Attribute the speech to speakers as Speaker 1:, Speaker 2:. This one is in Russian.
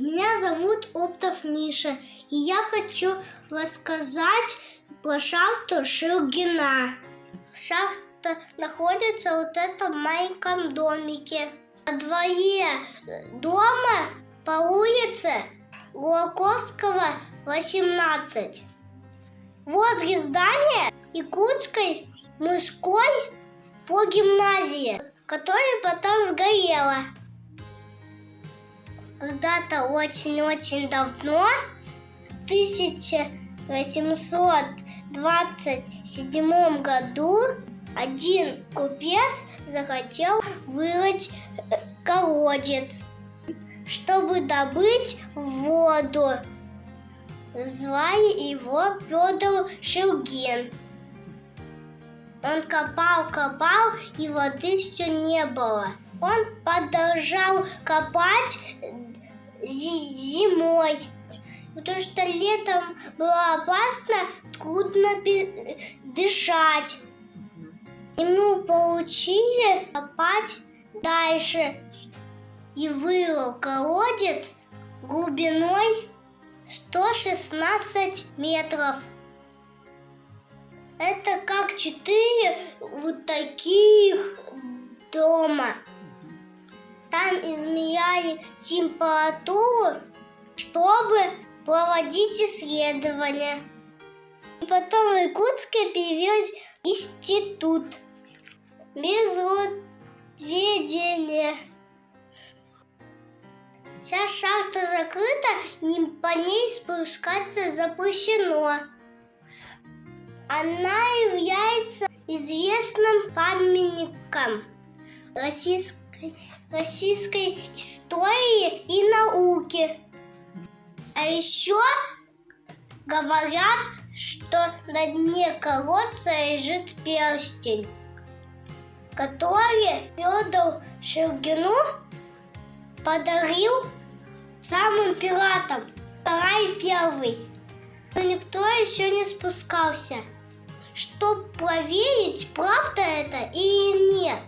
Speaker 1: Меня зовут Оптов Миша, и я хочу рассказать про шахту Шульгина. Шахта находится вот в этом маленьком домике. Во дворе дома по улице Луаковского, 18. Возле здания Якутской мужской по гимназии, которая потом сгорела. Когда-то очень-очень давно, в 1827 году, один купец захотел вырыть колодец, чтобы добыть воду. Звали его Федор Шульгин. Он копал, и воды все не было. Он продолжал копать зимой, потому что летом было опасно, трудно дышать. Ему поручили копать дальше и вырыл колодец глубиной 116 метров. Это как 4 вот таких дома. Там измеряли температуру, чтобы проводить исследования. И потом в Якутске появился институт межзведения. Вся шахта закрыта, и по ней спускаться запрещено. Она является известным памятником российской истории и науки. А еще говорят, что на дне колодца лежит перстень, который Федор Шульгину подарил самым пиратам, Петр I. Но никто еще не спускался, чтобы проверить, правда это или нет.